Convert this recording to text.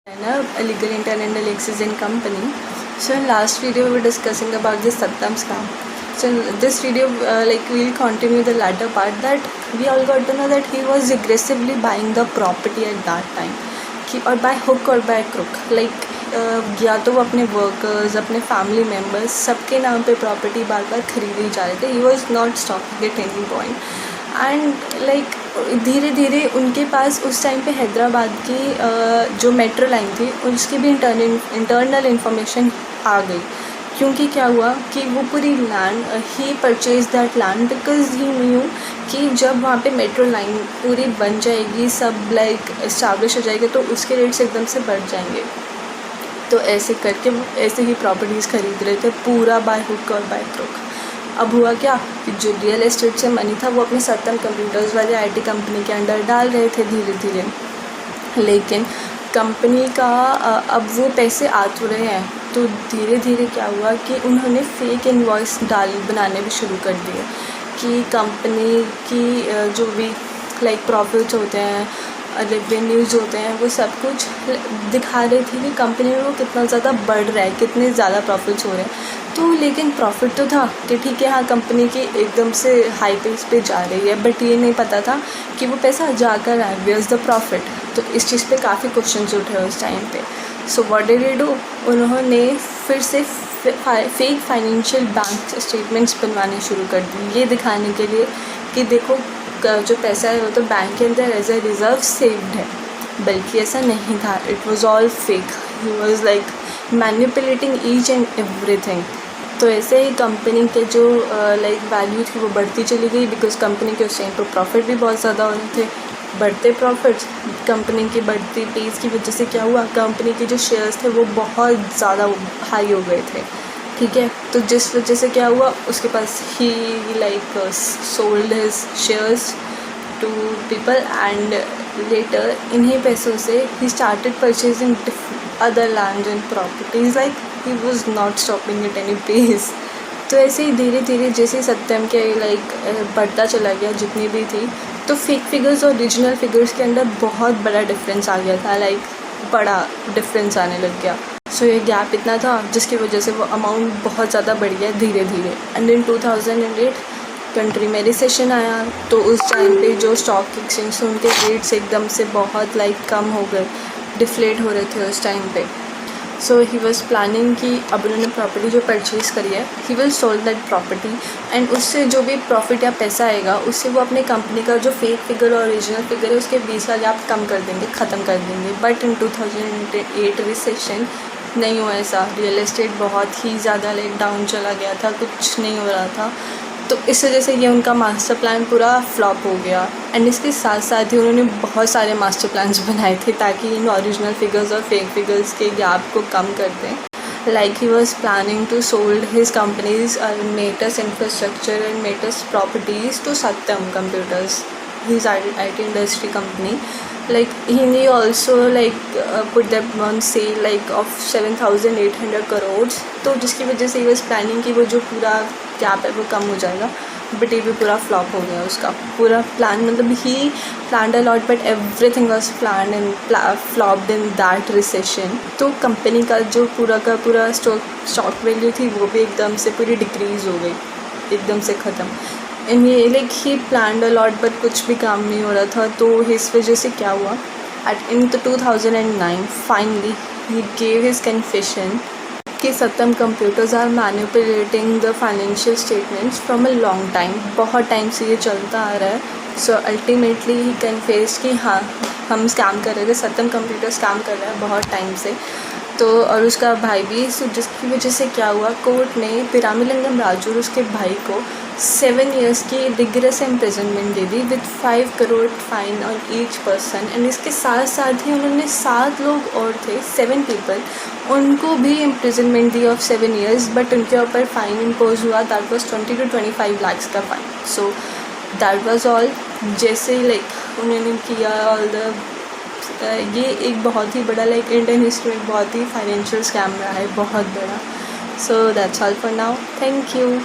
A legal intern and Alexis and company. So in last video we were discussing about the Satyam scam. So in this video we'll continue the latter part that we all got to know that he was aggressively buying the property at that time और by hook और by crook या तो वो अपने workers अपने family members सबके नाम पे प्रॉपर्टी बार बार खरीदे ही जा रहे थे. He was not stopping at any point and धीरे धीरे उनके पास उस टाइम पे हैदराबाद की जो मेट्रो लाइन थी उसकी भी इंटरनल इंफॉर्मेशन आ गई. क्योंकि क्या हुआ कि वो पूरी land he purchase that land because he new कि जब वहाँ पे मेट्रो लाइन पूरी बन जाएगी सब इस्टेब्लिश हो जाएगी तो उसके रेट्स एकदम से बढ़ जाएंगे. तो ऐसे करके वो ऐसे ही प्रॉपर्टीज़ खरीद रहे थे पूरा बाय हुक और बाय क्रुक. अब हुआ क्या कि जो रियल एस्टेट से मनी था वो अपने सत्यम कंप्यूटर्स वाले आईटी कंपनी के अंडर डाल रहे थे धीरे धीरे. लेकिन कंपनी का अब वो पैसे आ तो रहे हैं तो धीरे धीरे क्या हुआ कि उन्होंने फेक इनवॉइस बनाने भी शुरू कर दिए कि कंपनी की जो भी प्रॉफिट्स होते हैं रेवेन्यूज़ होते हैं वो सब कुछ दिखा रही थी कि कंपनी में वो कितना ज़्यादा बढ़ रहा है कितने ज़्यादा प्रॉफिट्स हो रहे हैं. तो लेकिन प्रॉफिट तो था कि ठीक है हाँ कंपनी की एकदम से हाई पेस पे जा रही है बट ये नहीं पता था कि वो पैसा जाकर आए वेयर्स द प्रॉफिट. तो इस चीज़ पे काफ़ी क्वेश्चंस उठे उस टाइम पे. So what did he do, उन्होंने फिर से फेक फाइनेंशियल बैंक स्टेटमेंट्स बनवाने शुरू कर दी ये दिखाने के लिए कि देखो जो पैसा है वो तो बैंक के अंदर एज ए रिज़र्व सेव्ड है. बल्कि ऐसा नहीं था. It was all fake. He was manipulating each and everything. तो ऐसे ही कंपनी के जो वैल्यू थी वो बढ़ती चली गई बिकॉज कंपनी के उस टाइम पर प्रॉफिट भी बहुत ज़्यादा हो रहे थे. बढ़ते प्रॉफिट्स कंपनी की बढ़ती पेस की वजह से क्या हुआ कंपनी के जो शेयर्स थे वो बहुत ज़्यादा हाई हो गए थे. ठीक है. तो जिस वजह से क्या हुआ उसके पास ही sold his shares to people and later इन्हीं पैसों से ही started purchasing other land and properties he was not stopping at any pace. तो ऐसे ही धीरे धीरे जैसे सत्यम के बढ़ता चला गया जितनी भी थी तो फेक फिगर्स और ओरिजिनल फिगर्स के अंदर बहुत बड़ा डिफरेंस आ गया था. बड़ा डिफरेंस आने लग गया. सो ये गैप इतना था जिसकी वजह से वो अमाउंट बहुत ज़्यादा बढ़ गया धीरे धीरे. एंड इन 2008 कंट्री में रिसेशन आया तो उस टाइम पे जो स्टॉक एक्सचेंज थे उनके रेट्स एकदम से बहुत कम हो गए डिफ्लेट हो रहे थे उस टाइम पे. सो ही वॉज प्लानिंग कि अब उन्होंने प्रॉपर्टी जो परचेज़ करी है he will sold that property and उससे जो भी प्रॉफिट या पैसा आएगा उससे वो अपने कंपनी का जो फेक फिगर और ओरिजिनल फिगर है उसके बीच का गैप कम कर देंगे ख़त्म कर देंगे. बट इन 2008 रिसेशन नहीं हुआ ऐसा. रियल एस्टेट बहुत ही ज़्यादा डाउन चला गया था कुछ नहीं हो रहा था. तो इस वजह से ये उनका मास्टर प्लान पूरा फ्लॉप हो गया. एंड इसके साथ साथ ही उन्होंने बहुत सारे मास्टर प्लान्स बनाए थे ताकि इन ओरिजिनल फिगर्स और फेक फिगर्स के गैप को कम कर दें. He was planning to sold his companies Maytas infrastructure and Maytas properties to Satyam Computers his IT industry company. he also put them on sale of 7,800 crores. तो जिसकी वजह से he was planning कि वो जो पूरा गैप है वो कम हो जाएगा. बट ये भी पूरा फ्लॉप हो गया उसका पूरा plan. He planned a lot but everything was planned and flopped in that recession. तो कंपनी का जो पूरा का पूरा स्टॉक वैल्यू थी वो भी एकदम से पूरी डिक्रीज़ हो गई एकदम से ख़त्म. एंड ये ही प्लान्ड अ लॉट बट कुछ भी काम नहीं हो रहा था. तो इस वजह से क्या हुआ in 2009 finally he gave his confession कि Satyam computers are manipulating the financial statements from a long time. बहुत टाइम से ये चलता आ रहा है. सो अल्टीमेटली ही कन्फेस कि हाँ हम स्कैम कर रहे थे सत्यम कंप्यूटर स्कैम कर रहा है बहुत टाइम से. तो और उसका भाई भी. सो जिसकी वजह से क्या हुआ कोर्ट ने पिरामिलिंगम राजू और उसके भाई को 7 years की rigorous imprisonment they the with 5 crore fine on each person. And इसके साथ साथ ही उन्होंने 7 लोग और थे 7 people उनको भी imprisonment the of 7 years. But उनके ऊपर फ़ाइन इम्पोज हुआ दैट वाज 20 to 25 lakhs का fine. So that was all. जैसे उन्होंने किया ऑल द ये एक बहुत ही बड़ा इंडियन हिस्ट्री में बहुत ही फाइनेंशियल स्कैम रहा है बहुत बड़ा. So that's all for now. Thank you.